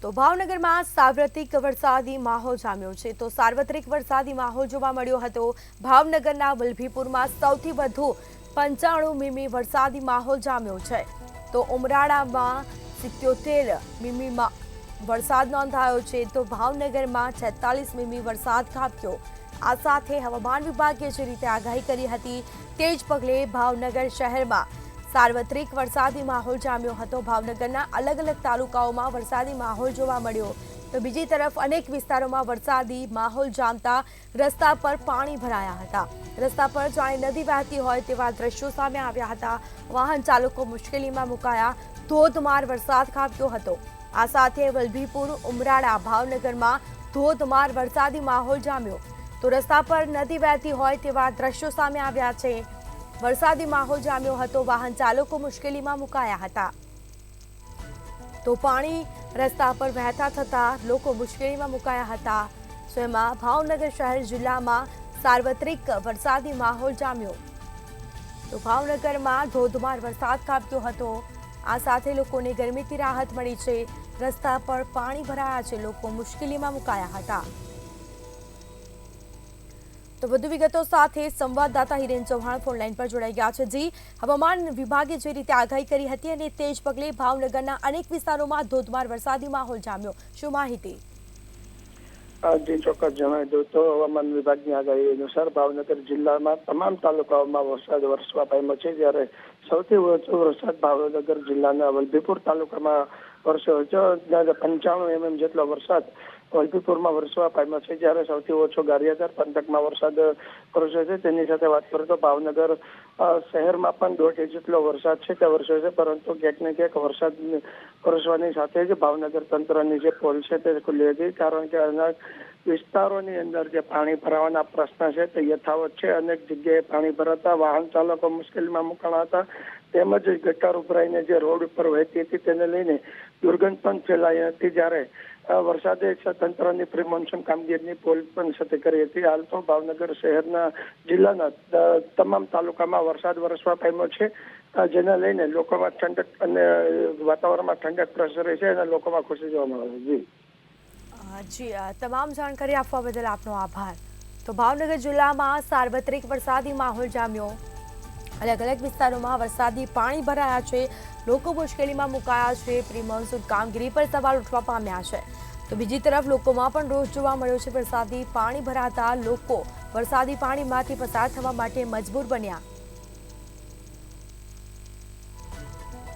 તો ભાવનગરમાં સાર્વત્રિક વરસાદી માહોલ જામ્યો છે। તો સાર્વત્રિક વરસાદી માહોલ જોવા મળ્યો હતો। ભાવનગરના વલભીપુરમાં સૌથી વધુ 95 મીમી વરસાદી માહોલ જામ્યો છે। તો ઉમરાળામાં 77 મીમીમાં વરસાદ નોંધાયો છે। તો ભાવનગરમાં 46 મીમી વરસાદ ખાબક્યો। આ સાથે હવામાન વિભાગે જે રીતે આગાહી કરી હતી તે જ પગલે ભાવનગર શહેરમાં સાર્વત્રિક વરસાદી માહોલ જામ્યો હતો। ભાવનગરના અલગ અલગ તાલુકાઓમાં વરસાદી માહોલ જોવા મળ્યો। તો બીજી તરફ અનેક વિસ્તારોમાં વરસાદી માહોલ જામતા રસ્તા પર પાણી ભરાયા હતા। રસ્તા પર જાણે નદી વહેતી હોય તેવા દ્રશ્યો સામે આવ્યા હતા। વાહન ચાલકો મુશ્કેલીમાં મુકાયા। ધોધમાર વરસાદ ખાબક્યો હતો। આ સાથે વલભીપુર, ઉમરાળા, ભાવનગરમાં ધોધમાર વરસાદી માહોલ જામ્યો। તો રસ્તા પર નદી વહેતી હોય તેવા દ્રશ્યો સામે આવ્યા છે। વરસાદી માહોલ જામ્યો હતો। વાહન ચાલકો મુશ્કેલીમાં મુકાયા હતા। તો પાણી રસ્તા પર વહેતા થતા લોકો મુશ્કેલીમાં મુકાયા હતા। તો એમાં ભાવનગર શહેર જિલ્લામાં સાર્વત્રિક વરસાદી માહોલ જામ્યો। તો ભાવનગરમાં ધોધમાર વરસાદ ખાબક્યો હતો। આ સાથે લોકોને ગરમીથી રાહત મળી છે। રસ્તા પર પાણી ભરાયા છે। લોકો મુશ્કેલીમાં મુકાયા હતા। તો વધુ વિગતો સાથે સંવાદદાતા હિરેન ચૌહાણ ફોન લાઈન પર જોડાઈ ગયા છે। જી, હવામાન વિભાગે જે રીતે આગાહી કરી હતી અને તે જ પગલે ભાવનગરના અનેક વિસ્તારોમાં ધોધમાર વરસાદી માહોલ જામ્યો, શું માહિતી? જી ચોક્કસ જણાવી દઉં તો હવામાન વિભાગની આગાહી અનુસાર ભાવનગર જિલ્લામાં તમામ તાલુકાઓમાં વરસાદ વરસવા પામ્યો છે। જ્યારે સૌથી વધુ વરસાદ ભાવનગર જિલ્લાના વલભીપુર તાલુકામાં વરસ્યો છે। 95 mm જેટલો વરસાદ વલભીપુરમાં વરસવા પામ્યો છે। જ્યારે સૌથી ઓછો ગારિયાધાર પંથકમાં વરસાદ વરસ્યો છે। તેની સાથે વાત કરું તો ભાવનગર શહેરમાં પણ 1.5 ઇંચ જેટલો વરસાદ છે તે વરસ્યો છે। પરંતુ ક્યાંક ને ક્યાંક વરસાદ વરસવાની સાથે જ ભાવનગર તંત્રની જે પોલ છે તે ખુલ્લી હતી, કારણ કે અનેક વિસ્તારોની અંદર જે પાણી ભરાવાના પ્રશ્ન છે તે યથાવત છે। અનેક જગ્યાએ પાણી ભરાતા વાહન ચાલકો મુશ્કેલીમાં મુકાણા હતા। તેમજ ગટર ઉભરાઈને જે રોડ ઉપર વહેતી હતી તેને લઈને દુર્ગંધ પણ ફેલાઈ હતી। જ્યારે વરસાદે તંત્રની પ્રી મોન્સૂન કામગીરીની પોલ પણ સાથે કરી હતી। હાલ તો ભાવનગર શહેરના જિલ્લાના તમામ તાલુકામાં વરસાદ વરસવા પામ્યો છે, જેને લઈને લોકોમાં ઠંડક અને વાતાવરણમાં ઠંડક પ્રસરે છે અને લોકોમાં ખુશી જોવા મળે છે। જી, તમામ જાણકારી આપવા બદલ આપનો આભાર। તો ભાવનગર જિલ્લામાં સાર્વત્રિક વરસાદી માહોલ જામ્યો। અલગ અલગ વિસ્તારોમાં વરસાદી પાણી ભરાયા છે। લોકો મુશ્કેલીમાં મુકાયા છે। પ્રી મોન્સૂન કામગીરી પર સવાલ ઉઠવા પામ્યા છે। તો બીજી તરફ લોકોમાં પણ રોષ જોવા મળ્યો છે। વરસાદી પાણી ભરાતા લોકો વરસાદી પાણીમાંથી પસાર થવા માટે મજબૂર બન્યા।